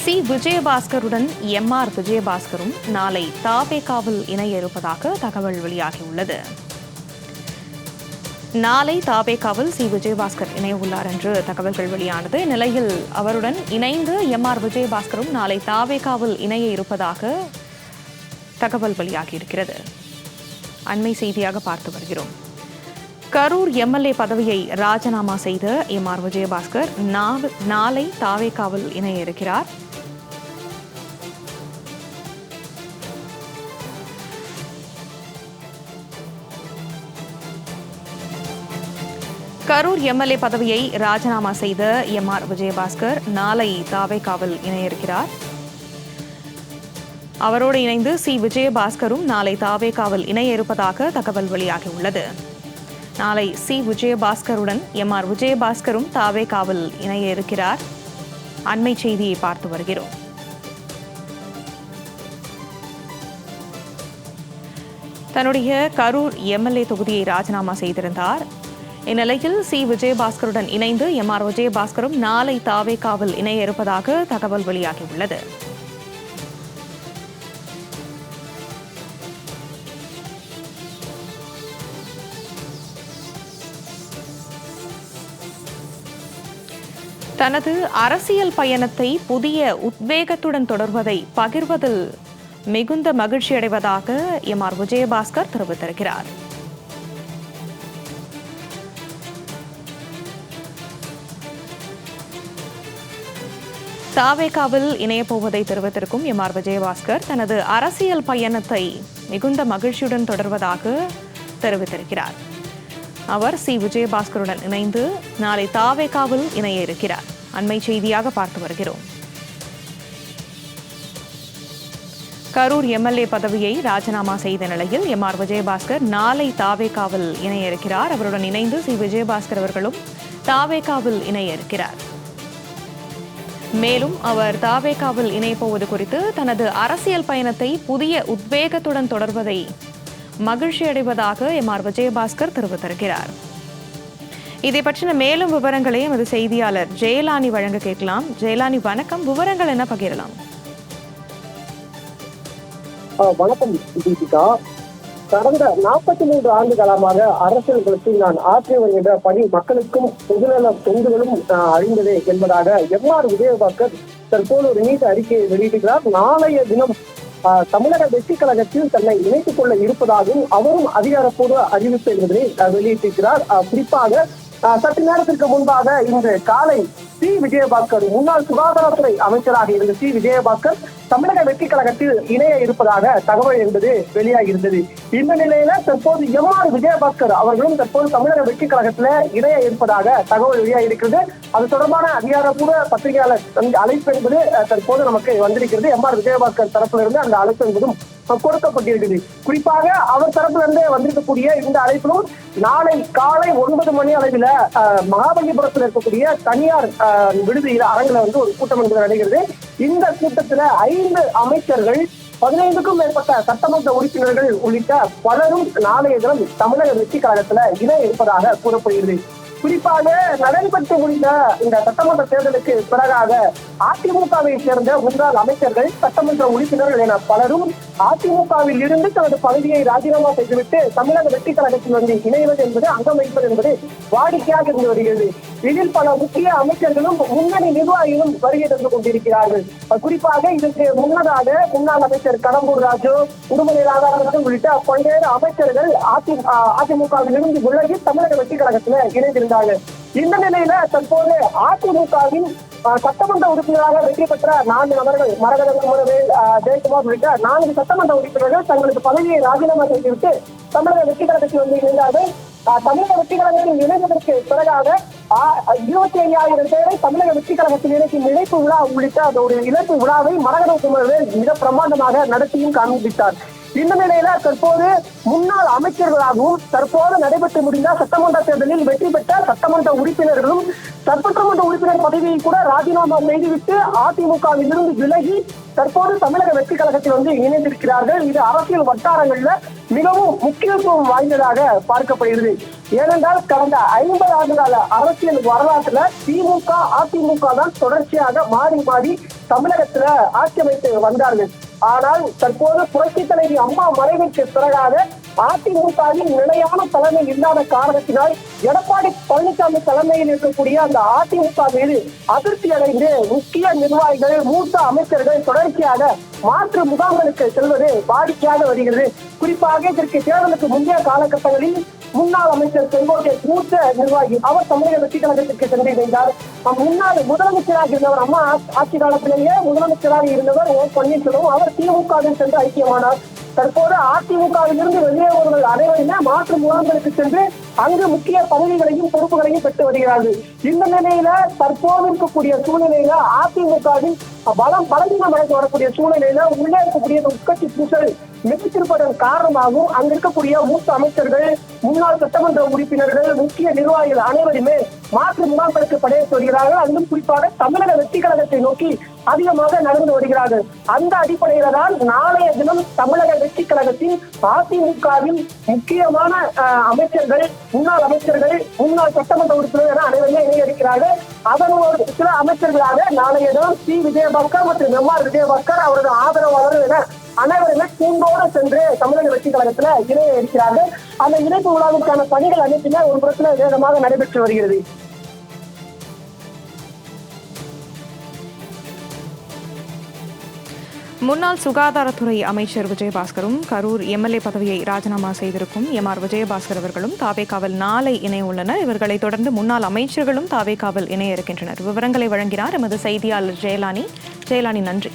C விஜயபாஸ்கருடன் MR. விஜயபாஸ்கரும் நாளை தாவேகாவில் இணைய இருப்பதாக தகவல் வெளியாகியுள்ளது. நாளை தாவேகாவில் சி விஜயபாஸ்கர் இணைய உள்ளார் என்று தகவல்கள் வெளியானது. நிலையில் அவருடன் இணைந்து எம்.ஆர். விஜயபாஸ்கரும் நாளை தாவேகாவில் இணைய இருப்பதாக தகவல் வெளியாகியிருக்கிறது. அண்மை செய்தியாக பார்த்து வருகிறோம். கரூர் எம்எல்ஏ பதவியை ராஜினாமா செய்த எம்.ஆர். விஜயபாஸ்கர் நாளை தாவேகாவில் இணைய இருக்கிறார். கரூர் எம்எல்ஏ பதவியை ராஜினாமா செய்த எம்.ஆர். விஜயபாஸ்கர் நாளை தாவேகாவில் இணைய இருக்கிறார். அவரோடு இணைந்து சி விஜயபாஸ்கரும் நாளை தாவேகாவில் இணைய இருப்பதாக தகவல் வெளியாகியுள்ளது. நாளை சி விஜயபாஸ்கருடன் எம்.ஆர். விஜயபாஸ்கரும் தாவேகாவில் இணைய இருக்கிறார். அண்மை செய்தியை பார்த்து வருகிறோம். தன்னுடைய கரூர் எம்எல்ஏ தொகுதியை ராஜினாமா செய்திருந்தார். இந்நிலையில் சி விஜயபாஸ்கருடன் இணைந்து எம்.ஆர். விஜயபாஸ்கரும் நாளை தாவேகாவில் இணைய இருப்பதாக தகவல் வெளியாகியுள்ளது. தனது அரசியல் பயணத்தை புதிய உத்வேகத்துடன் தொடர்வதை பகிர்வதில் மிகுந்த மகிழ்ச்சியடைவதாக எம்.ஆர். விஜயபாஸ்கர் தெரிவித்திருக்கிறார். தாவேகாவில் இணையப்போவதை தெரிவித்திருக்கும் எம்.ஆர். விஜயபாஸ்கர் தனது அரசியல் பயணத்தை மிகுந்த மகிழ்ச்சியுடன் தொடர்வதாக தெரிவித்திருக்கிறார். அவர் சி விஜயபாஸ்கருடன் இணைந்து நாளை தாவேகாவில் இணைய இருக்கிறார். அண்மை செய்தியாக பார்த்து வருகிறோம். கரூர் எம்எல்ஏ பதவியை ராஜினாமா செய்த நிலையில் எம்.ஆர். விஜயபாஸ்கர் நாளை தாவேகாவில் இணைய இருக்கிறார். அவருடன் இணைந்து சி விஜயபாஸ்கர் அவர்களும் தாவேகாவில் இணைய இருக்கிறார். மேலும் அவர் தாவேகாவில் இணையப்போவது குறித்து தனது அரசியல் பயணத்தை புதிய உத்வேகத்துடன் தொடர்வதை மகிழ்ச்சி அடைவதாக எம்.ஆர். விஜயபாஸ்கர் தெரிவித்திருக்கிறார். இதை பற்றின மேலும் விவரங்களை எமது செய்தியாளர் ஜெயலானி வழங்க கேட்கலாம். ஜெயலானி, வணக்கம். விவரங்கள் என்ன பகிரலாம்? வணக்கம் தீபிகா. கடந்த 43 ஆண்டு காலமாக அரசியல் களத்தில் நான் ஆற்றி வருகின்ற பணி மக்களுக்கும் பொதுநல தொண்டுகளும் அறிந்ததே என்பதாக எம்.ஆர். விஜயபாஸ்கர் தற்போது ஒரு நீண்ட அறிக்கையை வெளியிட்டிருக்கிறார். நாளைய தினம் தமிழக வெற்றி கழகத்தில் தன்னை இணைத்துக் கொள்ள இருப்பதாகவும் அவரும் அதிகாரப்பூர்வ அறிவிப்பு என்பதை வெளியிட்டிருக்கிறார். குறிப்பாக சற்று நேரத்திற்கு முன்பாக இன்று காலை சி விஜயபாஸ்கர், முன்னாள் சுகாதாரத்துறை அமைச்சராக இருந்த சி விஜயபாஸ்கர் தமிழக வெற்றி கழகத்தில் இணைய இருப்பதாக தகவல் என்பது வெளியாகி இருந்தது. இந்த நிலையில தற்போது எம்.ஆர். விஜயபாஸ்கர் அவர்களும் தற்போது தமிழக வெற்றி கழகத்துல இணைய இருப்பதாக தகவல் வெளியாகி இருக்கிறது. அது தொடர்பான அதிகாரப்பூர்வ பத்திரிகையாளர் அழைப்பு என்பது தற்போது நமக்கு வந்திருக்கிறது. எம்.ஆர். விஜயபாஸ்கர் தரப்பிலிருந்து இருந்து அந்த அழைப்பு என்பதும் கொடுக்கப்பட்டிருக்குது. குறிப்பாக அவர் தரப்பிலிருந்து வந்திருக்கக்கூடிய இந்த அழைப்பிலும் நாளை காலை 9 மணி அளவில் மகாபலிபுரத்தில் இருக்கக்கூடிய தனியார் விடுதியில் அரங்கில ஒரு கூட்டம் என்பது நடைகிறது. இந்த கூட்டத்துல 5 அமைச்சர்கள், 15க்கும் மேற்பட்ட சட்டமன்ற உறுப்பினர்கள் உள்ளிட்ட பலரும் நாளைய தினம் தமிழக வெற்றி கழகத்துல இணைய இருப்பதாக கூறப்படுகிறது. குறிப்பாக நடைபெற்று முடிந்த இந்த சட்டமன்ற தேர்தலுக்கு பிறகாக அதிமுகவை சேர்ந்த முன்னாள் அமைச்சர்கள், சட்டமன்ற உறுப்பினர்கள் என பலரும் அதிமுகவில் இருந்து தனது பதவியை ராஜினாமா செய்துவிட்டு தமிழக வெற்றி கழகத்தில் இணைவது என்பது, அங்கம் வைப்பது என்பது வாடிக்கையாக இருந்து வருகிறது. இதில் பல முக்கிய அமைச்சர்களும் முன்னணி நிர்வாகிகளும் வருகை தந்து கொண்டிருக்கிறார்கள். குறிப்பாக இதற்கு முன்னதாக முன்னாள் அமைச்சர் கடம்பூர் ராஜு, உடுமலை ராதாகிருஷ்ணன் உள்ளிட்ட பல்வேறு அமைச்சர்கள் அதிமுகவில் இருந்து விலகி தமிழக வெற்றி கழகத்தில் இணைந்திருந்தார்கள். இந்த நிலையில தற்போது அதிமுகவின் சட்டமன்ற உறுப்பினராக வெற்றி பெற்ற 4 நபர்கள், மரகத குமரவேல், ஜெயக்குமார் உள்ளிட்ட 4 சட்டமன்ற உறுப்பினர்கள் தங்களது பதவியை ராஜினாமா செய்துவிட்டு தமிழக வெற்றி கழகத்தில் இணைந்தார்கள். தமிழக வெற்றி கழகத்தில் இணைந்ததற்கு பிறகாக 25,000 பேரை தமிழக வெற்றி கழகத்தில் இணைக்கும் இணைப்பு விழா உள்ளிட்ட அந்த ஒரு இணைப்பு விழாவை மரகத குமரவேல் மிக பிரமாண்டமாக நடத்தியும் காண்பித்தார். இந்த நிலையில தற்போது முன்னாள் அமைச்சர்களாகவும் தற்போது நடைபெற்று முடிந்த சட்டமன்ற தேர்தலில் வெற்றி பெற்ற சட்டமன்ற உறுப்பினர்களும் சட்டமன்ற உறுப்பினர் பதவியை கூட ராஜினாமா செய்துவிட்டு அதிமுகவில் இருந்து விலகி தற்போது தமிழக வெற்றி கழகத்தில் இணைந்திருக்கிறார்கள். இது அரசியல் வட்டாரங்கள்ல மிகவும் முக்கியத்துவம் வாய்ந்ததாக பார்க்கப்படுகிறது. ஏனென்றால் கடந்த 50 ஆண்டு கால அரசியல் வரலாற்றுல திமுக அதிமுக தான் தொடர்ச்சியாக மாறி மாறி தமிழகத்துல ஆட்சி அமைத்து வந்தார்கள். ஆனால் தற்போது புரட்சி தலைவி அம்மா மறைவிற்கு பிறகாக அதிமுகவின் நிலையான தலைமை இல்லாத காரணத்தினால் எடப்பாடி பழனிசாமி தலைமையில் இருக்கக்கூடிய அந்த அதிமுக மீது அதிருப்தி அடைந்து முக்கிய நிர்வாகிகள், மூத்த அமைச்சர்கள் தொடர்ச்சியாக மாற்று முகாம்களுக்கு செல்வது வாடிக்கையாக வருகிறது. குறிப்பாக இதற்கு தேர்தலுக்கு முந்தைய காலகட்டங்களில் முன்னாள் அமைச்சர் செங்கோட்டையன் மூத்த நிர்வாகி அவர் தமிழக வெற்றி கழகத்திற்கு சென்றிருந்தார். முன்னாள் முதலமைச்சராக இருந்தவர், அம்மா ஆட்சி காலத்திலேயே முதலமைச்சராக இருந்தவர் ஓ பன்னீர்செல்வம், அவர் திமுகவில் சென்று ஐக்கியமானார். தற்போது அதிமுகவில் இருந்து வெளியேறுவர்கள் அனைவருமே மாற்று முகாம்களுக்கு சென்று அங்கு முக்கிய பதவிகளையும் பொறுப்புகளையும் பெற்று வருகிறார்கள். இந்த நிலையில தற்போது இருக்கக்கூடிய சூழ்நிலையில அதிமுகவின் பலவீனம் அடைந்து வரக்கூடிய சூழ்நிலையில உள்ளே இருக்கக்கூடிய உட்கட்சி பூசல் மிகச்சிருப்பதன் காரணமாகவும் அங்க இருக்கக்கூடிய மூத்த அமைச்சர்கள், முன்னாள் சட்டமன்ற உறுப்பினர்கள், முக்கிய நிர்வாகிகள் அனைவருமே மாற்று முகாம்களுக்கு படையெடுத்து வருகிறார்கள். அதிலும் குறிப்பாக தமிழக வெற்றி கழகத்தை நோக்கி அதிகமாக நடந்து வருகிறார்கள். அந்த அடிப்படையில தான் நாளைய தினம் தமிழக வெற்றி கழகத்தின் அதிமுகவின் முக்கியமான அமைச்சர்கள், முன்னாள் அமைச்சர்கள், முன்னாள் சட்டமன்ற உறுப்பினர்கள் அனைவருமே இணையடிக்கிறார்கள். அதனோடு சில அமைச்சர்களாக நாளைய தினம் சி. விஜயபாஸ்கர் மற்றும் எம்.ஆர். விஜயபாஸ்கர் அவரது ஆதரவாளர்கள் என அனைவருமே கூண்டோடு சென்று தமிழக வெற்றி கழகத்துல இணைய இருக்கிறார்கள். அந்த இணைப்பு விழாவுக்கான பணிகள் அனைத்துமே ஒரு புறத்துல வேகமாக நடைபெற்று வருகிறது. முன்னாள் சுகாதாரத்துறை அமைச்சர் விஜயபாஸ்கரும் கரூர் எம்எல்ஏ பதவியை ராஜினாமா செய்திருக்கும் எம்.ஆர். விஜயபாஸ்கர் அவர்களும் தாவேகாவில் நாளை இணைய உள்ளனர். இவர்களை தொடர்ந்து முன்னாள் அமைச்சர்களும் தாவேகாவில் இணைய இருக்கின்றனர். விவரங்களை வழங்கினார் எமது செய்தியாளர் ஜெயலானி. நன்றி.